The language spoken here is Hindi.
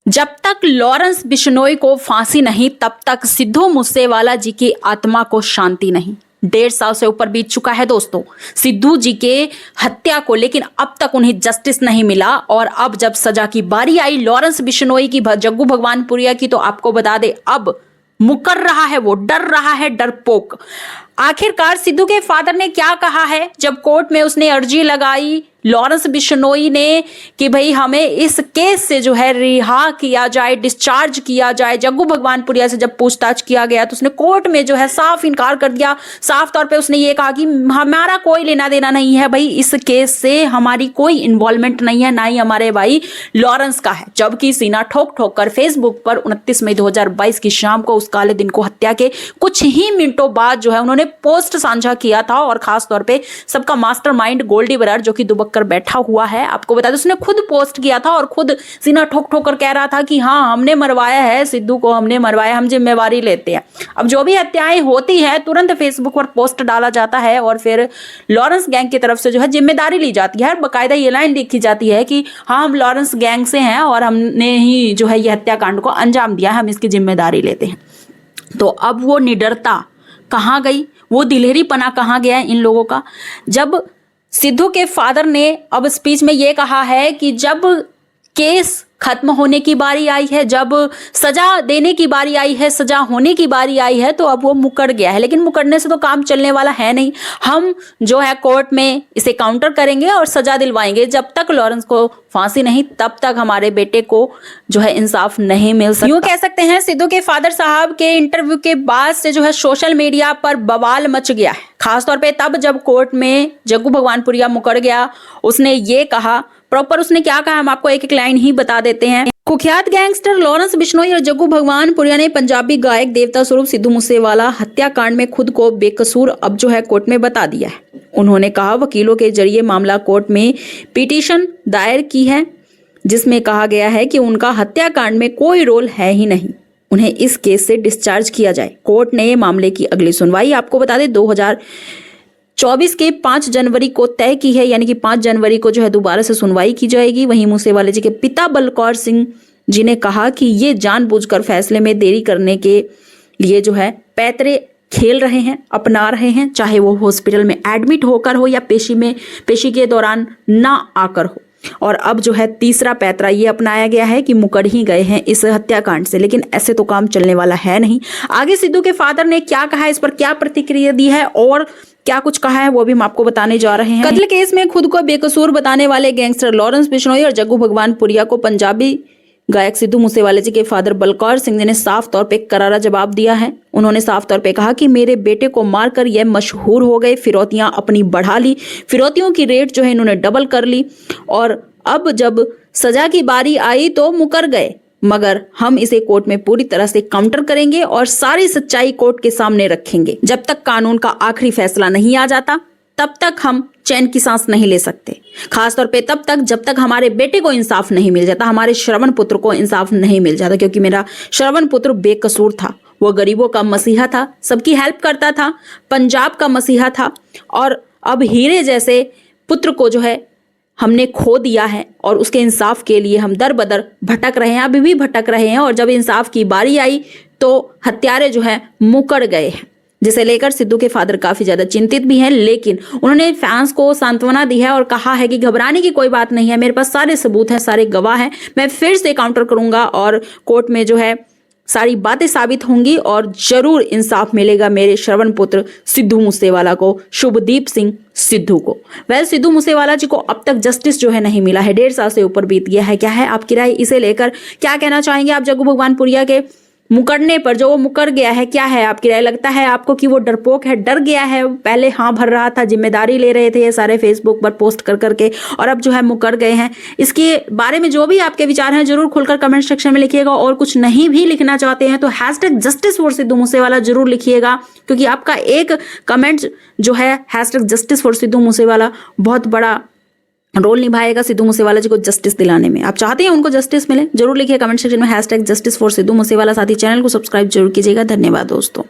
जब तक लॉरेंस बिश्नोई को फांसी नहीं, तब तक सिद्धू मूसेवाला जी की आत्मा को शांति नहीं। 1.5 साल से ऊपर बीत चुका है दोस्तों सिद्धू जी के हत्या को, लेकिन अब तक उन्हें जस्टिस नहीं मिला। और अब जब सजा की बारी आई लॉरेंस बिश्नोई की, जग्गू भगवानपुरिया की, तो आपको बता दे अब मुकर रहा है, वो डर रहा है, डरपोक। आखिरकार सिद्धू के फादर ने क्या कहा है जब कोर्ट में उसने अर्जी लगाई लॉरेंस बिश्नोई ने कि भाई हमें इस केस से जो है रिहा किया जाए, डिस्चार्ज किया जाए। जग्गू भगवानपुरिया से जब पूछताछ किया गया तो उसने कोर्ट में जो है साफ इनकार कर दिया। साफ तौर पे उसने ये कहा कि हमारा कोई लेना देना नहीं है भाई, इस केस से हमारी कोई इन्वॉल्वमेंट नहीं है, ना ही हमारे भाई लॉरेंस का है। जबकि सीना ठोक ठोक कर फेसबुक पर 29 मई 2022 की शाम को उस काले दिन को हत्या के कुछ ही मिनटों बाद जो है उन्होंने पोस्ट साझा किया था। और खास तौर पे सबका मास्टरमाइंड गोल्डी बरार जो कि दुबक कर बैठा हुआ है, आपको बता दें उसने खुद पोस्ट किया था और खुद सीना ठोक ठोक कर कह रहा था कि हाँ हमने मरवाया है, सिद्धू को हमने मरवाया, हम जिम्मेवारी लेते हैं। अब जो भी हत्याएं होती है तुरंत फेसबुक पर पोस्ट डाला जाता है और फिर लॉरेंस गैंग की तरफ से जो है जिम्मेदारी ली जाती है। बाकायदा ये लाइन लिखी जाती है कि हाँ हम लॉरेंस गैंग से हैं और हमने ही जो है ये हत्याकांड को अंजाम दिया है, हम इसकी जिम्मेदारी लेते हैं। तो अब वो निडरता कहाँ गई, वो दिलेरीपना कहाँ गया इन लोगों का। जब सिद्धू के फादर ने अब स्पीच में ये कहा है कि जब केस खत्म होने की बारी आई है, जब सजा देने की बारी आई है, सजा होने की बारी आई है, तो अब वो मुकर गया है। लेकिन मुकरने से तो काम चलने वाला है नहीं। हम जो है कोर्ट में इसे काउंटर करेंगे और सजा दिलवाएंगे। जब तक लॉरेंस को फांसी नहीं तब तक हमारे बेटे को जो है इंसाफ नहीं मिल सकता। यूं कह सकते हैं सिद्धू के फादर साहब के इंटरव्यू के बाद से जो है सोशल मीडिया पर बवाल मच गया है। खासतौर पर तब जब कोर्ट में जग्गू भगवानपुरिया मुकर गया, उसने ये कहा, प्रॉपर उसने क्या कहा हम आपको एक एक लाइन ही बता देते हैं। कुख्यात गैंगस्टर लॉरेंस बिश्नोई और जग्गू भगवानपुरिया ने पंजाबी गायक देवता स्वरूप सिद्धू मूसेवाला हत्याकांड में खुद को बेकसूर अब जो है कोर्ट में बता दिया है। उन्होंने कहा वकीलों के जरिए मामला कोर्ट में पिटीशन दायर की है जिसमें कहा गया है कि उनका हत्याकांड में कोई रोल है ही नहीं, उन्हें इस केस से डिस्चार्ज किया जाए। कोर्ट ने मामले की अगली सुनवाई आपको बता दें 2024 के 5 जनवरी को तय की है, यानी कि 5 जनवरी को जो है दोबारा से सुनवाई की जाएगी। वहीं मूसेवाले जी के पिता बलकौर सिंह जी ने कहा कि ये जानबूझकर फैसले में देरी करने के लिए जो है पैतरे खेल रहे हैं, अपना रहे हैं, चाहे वो हॉस्पिटल में एडमिट होकर हो या पेशी के दौरान ना आकर हो। और अब जो है तीसरा पैतरा ये अपनाया गया है कि मुकर ही गए हैं इस हत्याकांड से, लेकिन ऐसे तो काम चलने वाला है नहीं। आगे सिद्धू के फादर ने क्या कहा, इस पर क्या प्रतिक्रिया दी है और क्या कुछ कहा है वो भी हम आपको बताने जा रहे हैं। कत्ल केस में खुद को बेकसूर बताने वाले गैंगस्टर लॉरेंस बिश्नोई और जग्गू भगवानपुरिया को पंजाबी गायक सिद्धू मूसेवाले जी के फादर बलकौर सिंह जी ने साफ तौर पे करारा जवाब दिया है। उन्होंने साफ तौर पे कहा कि मेरे बेटे को मारकर यह मशहूर हो गए, फिरौतियां अपनी बढ़ा ली, फिरौतियों की रेट जो है इन्होंने डबल कर ली और अब जब सजा की बारी आई तो मुकर गए, मगर हम इसे कोर्ट में पूरी तरह से काउंटर करेंगे और सारी सच्चाई कोर्ट के सामने रखेंगे। जब तक कानून का आखिरी फैसला नहीं आ जाता तब तक हम चैन की सांस नहीं ले सकते। खासतौर पे तब तक जब तक हमारे बेटे को इंसाफ नहीं मिल जाता, हमारे श्रवण पुत्र को इंसाफ नहीं मिल जाता। क्योंकि मेरा श्रवण पुत्र बेकसूर था, वो गरीबों का मसीहा था, सबकी हेल्प करता था, पंजाब का मसीहा था। और अब हीरे जैसे पुत्र को जो है हमने खो दिया है और उसके इंसाफ के लिए हम दर बदर भटक रहे हैं, अभी भी भटक रहे हैं। और जब इंसाफ की बारी आई तो हत्यारे जो है मुकर गए हैं, जिसे लेकर सिद्धू के फादर काफी ज्यादा चिंतित भी हैं। लेकिन उन्होंने फैंस को सांत्वना दी है और कहा है कि घबराने की कोई बात नहीं है, मेरे पास सारे सबूत हैं, सारे गवाह हैं, मैं फिर से काउंटर करूंगा और कोर्ट में जो है सारी बातें साबित होंगी और जरूर इंसाफ मिलेगा मेरे श्रवण पुत्र सिद्धू मूसेवाला को, शुभदीप सिंह सिद्धू को। वैसे सिद्धू मूसेवाला जी को अब तक जस्टिस जो है नहीं मिला है, 1.5 साल से ऊपर बीत गया है। क्या है आपकी राय इसे लेकर, क्या कहना चाहेंगे आप जग्गू भगवानपुरिया के मुकरने पर? जो वो मुकर गया है, क्या है आपकी राय? लगता है आपको कि वो डरपोक है, डर गया है? पहले हाँ भर रहा था, जिम्मेदारी ले रहे थे ये सारे फेसबुक पर पोस्ट कर करके, और अब जो है मुकर गए हैं। इसके बारे में जो भी आपके विचार हैं जरूर खुलकर कमेंट सेक्शन में लिखिएगा। और कुछ नहीं भी लिखना चाहते हैं तो #जस्टिस फॉर सिद्धू मूसेवाला जरूर लिखिएगा, क्योंकि आपका एक कमेंट जो है #जस्टिस फॉर सिद्धू मूसेवाला बहुत बड़ा रोल निभाएगा सिद्धू मूसेवाला जी को जस्टिस दिलाने में। आप चाहते हैं उनको जस्टिस मिले, जरूर लिखिए कमेंट सेक्शन में #जस्टिस फॉर सिद्धू मूसेवाला। साथ ही चैनल को सब्सक्राइब जरूर कीजिएगा। धन्यवाद दोस्तों।